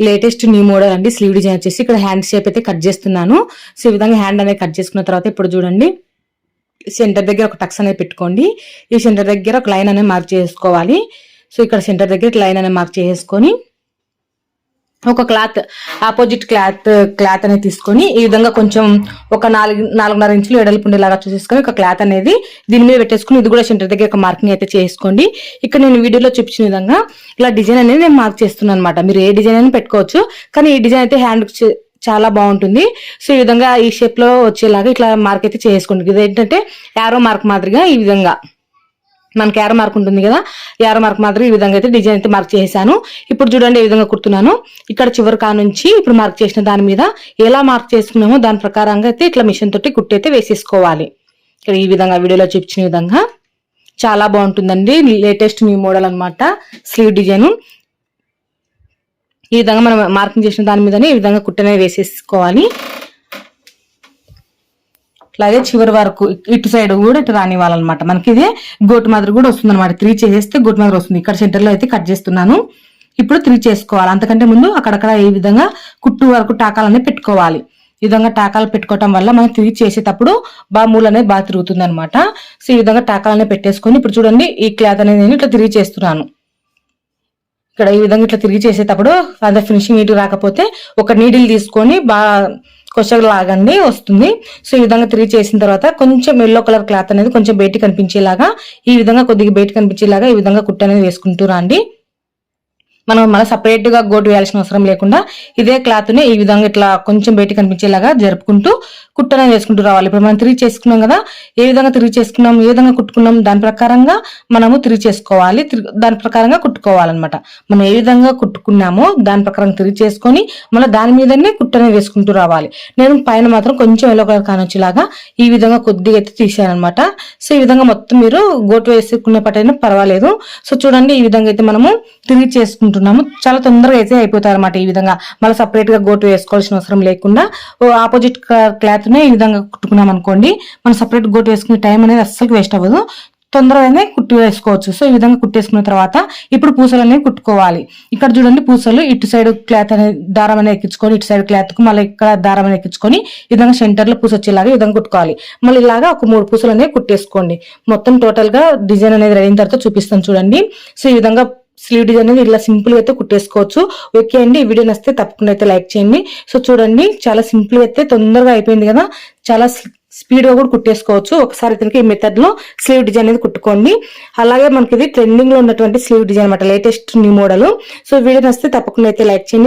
Latest new model అండి. Slew design వచ్చేసి ఇక్కడ హ్యాండ్ షేప్ అయితే కట్ చేస్తున్నాను. సో ఈ విధంగా హ్యాండ్ అనేది కట్ చేసుకున్న తర్వాత ఇప్పుడు చూడండి సెంటర్ దగ్గర ఒక టక్స్ అనేది పెట్టుకోండి. ఈ సెంటర్ దగ్గర ఒక లైన్ అనేది మార్క్ చేసుకోవాలి. సో ఇక్కడ సెంటర్ దగ్గర లైన్ అనేది మార్క్ చేసుకొని ఒక క్లాత్ ఆపోజిట్ క్లాత్ అనేది తీసుకొని ఈ విధంగా కొంచెం ఒక 4.5 ఇంచులు వెడల్పు ఉండేలాగా చూసేసుకొని ఒక క్లాత్ అనేది దీని మీద పెట్టేసుకుని ఇది కూడా సెంటర్ దగ్గర ఒక మార్కింగ్ అయితే చేసుకోండి. ఇక్కడ నేను వీడియోలో చూపించిన విధంగా ఇలా డిజైన్ అనేది నేను మార్క్ చేస్తున్నాను అనమాట. మీరు ఏ డిజైన్ అయినా పెట్టుకోవచ్చు, కానీ ఈ డిజైన్ అయితే హ్యాండ్ చాలా బాగుంటుంది. సో ఈ విధంగా ఈ షేప్ లో వచ్చేలాగా ఇట్లా మార్క్ అయితే చేసుకోండి. ఇది ఏంటంటే యారో మార్క్ మాదిరిగా ఈ విధంగా మనకి యారో మార్క్ ఉంటుంది కదా, యారో మార్క్ మాదిరి ఈ విధంగా అయితే డిజైన్ అయితే మార్క్ చేశాను. ఇప్పుడు చూడండి ఏ విధంగా కుడుతున్నాను. ఇక్కడ చివరి కా నుంచి ఇప్పుడు మార్క్ చేసిన దాని మీద ఎలా మార్క్ చేసుకున్నామో దాని ప్రకారంగా అయితే ఇట్లా మిషన్ తోటి కుట్టి అయితే వేసేసుకోవాలి. ఇక్కడ ఈ విధంగా వీడియోలో చూపించిన విధంగా చాలా బాగుంటుందండి. లేటెస్ట్ న్యూ మోడల్ అనమాట స్లీవ్ డిజైన్. ఈ విధంగా మనం మార్కింగ్ చేసిన దాని మీదనే ఈ విధంగా కుట్టనే వేసేసుకోవాలి. అలాగే చివరి వరకు ఇటు సైడ్ కూడా ఇటు రానివ్వాలన్నమాట. మనకి ఇదే గోటు మాదిరి కూడా వస్తుంది అనమాట. 3 చేసేస్తే గోటు మాదిరి వస్తుంది. ఇక్కడ సెంటర్ లో అయితే కట్ చేస్తున్నాను. ఇప్పుడు 3 చేసుకోవాలి. అంతకంటే ముందు అక్కడక్కడ ఈ విధంగా కుట్టు వరకు టాకాలనే పెట్టుకోవాలి. ఈ విధంగా టాకాలు పెట్టుకోవటం వల్ల మనం 3 చేసేటప్పుడు మూల అనేది బాగా తిరుగుతుంది అనమాట. సో ఈ విధంగా టాకాలనే పెట్టేసుకొని ఇప్పుడు చూడండి ఈ క్లాత్ అనేది నేను ఇట్లా 3 చేస్తున్నాను. ఇక్కడ ఈ విధంగా ఇట్లా తిరిగి చేసేటప్పుడు అంత ఫినిషింగ్ నీట్ రాకపోతే ఒక నీడిల్ తీసుకొని బాగా కొచ్చగా లాగండి వస్తుంది. సో ఈ విధంగా 3 చేసిన తర్వాత కొంచెం ఎల్లో కలర్ క్లాత్ అనేది కొంచెం బయటికి కనిపించేలాగా ఈ విధంగా కొద్దిగా బయటికి కనిపించేలాగా ఈ విధంగా కుట్టు అనేది వేసుకుంటూ రండి. మనం మళ్ళీ సపరేట్ గా గోటు వేయాల్సిన అవసరం లేకుండా ఇదే క్లాత్ ని ఈ విధంగా ఇట్లా కొంచెం బయటికి కనిపించేలాగా జరుపుకుంటూ కుట్టనే వేసుకుంటూ రావాలి. ఇప్పుడు మనం 3 చేసుకున్నాం కదా, ఏ విధంగా 3 చేసుకున్నాం, ఏ విధంగా కుట్టుకున్నాం దాని ప్రకారంగా మనము 3 చేసుకోవాలి. దాని ప్రకారంగా కుట్టుకోవాలన్నమాట. మనం ఏ విధంగా కుట్టుకున్నామో దాని ప్రకారం 3 చేసుకొని మళ్ళీ దాని మీదనే కుట్టనే వేసుకుంటూ రావాలి. నేను పైన మాత్రం కొంచెం ఎల్లో కలర్ కానొచ్చేలాగా ఈ విధంగా కొద్దిగా అయితే తీసాను అనమాట. సో ఈ విధంగా మొత్తం మీరు గోటు వేసుకునే పట్టైనా పర్వాలేదు. సో చూడండి ఈ విధంగా అయితే మనము 3 చేసుకుంటున్నాము. చాలా తొందరగా అయితే అయిపోతాయి అనమాట. ఈ విధంగా మళ్ళీ సపరేట్ గా గోటు వేసుకోవాల్సిన అవసరం లేకుండా ఆపోజిట్ క్లాత్ ఈ విధంగా కుట్టుకున్నాం అనుకోండి, మనం సపరేట్ గోటు వేసుకునే టైం అనేది అస్సలు వేస్ట్ అవ్వదు. తొందరగానే కుట్టి వేసుకోవచ్చు. సో ఈ విధంగా కుట్టేసుకున్న తర్వాత ఇప్పుడు పూసలు అనేవి కుట్టుకోవాలి. ఇక్కడ చూడండి పూసలు ఇటు సైడ్ క్లాత్ అనేది దారం అనేది ఎక్కించుకొని ఇటు సైడ్ క్లాత్ కు మళ్ళీ ఇక్కడ దారం అనేది ఎక్కించుకొని ఈ విధంగా సెంటర్ లో పూస వచ్చేలాగా ఈ విధంగా కుట్టుకోవాలి. మళ్ళీ ఇలాగా ఒక 3 పూసలు అనేవి కుట్టేసుకోండి. మొత్తం టోటల్ గా డిజైన్ అనేది రెడీ అయిన తర్వాత చూపిస్తాను చూడండి. సో ఈ విధంగా స్లీవ్ డిజైన్ అనేది ఇలా సింపుల్ గా అయితే కుట్టేసుకోవచ్చు. ఓకే అండి, ఈ వీడియో నచ్చితే తప్పకుండా అయితే లైక్ చేయండి. సో చూడండి చాలా సింపుల్ గా అయితే తొందరగా అయిపోయింది కదా, చాలా స్పీడ్ గా కూడా కుట్టేసుకోవచ్చు. ఒకసారి అయితే ఈ మెథడ్ లో స్లీవ్ డిజైన్ అనేది కుట్టుకోండి. అలాగే మనకి ఇది ట్రెండింగ్ లో ఉన్నటువంటి స్లీవ్ డిజైన్ అనమాట, latest new model. So video నచ్చితే తప్పకుండా అయితే లైక్ చేయండి.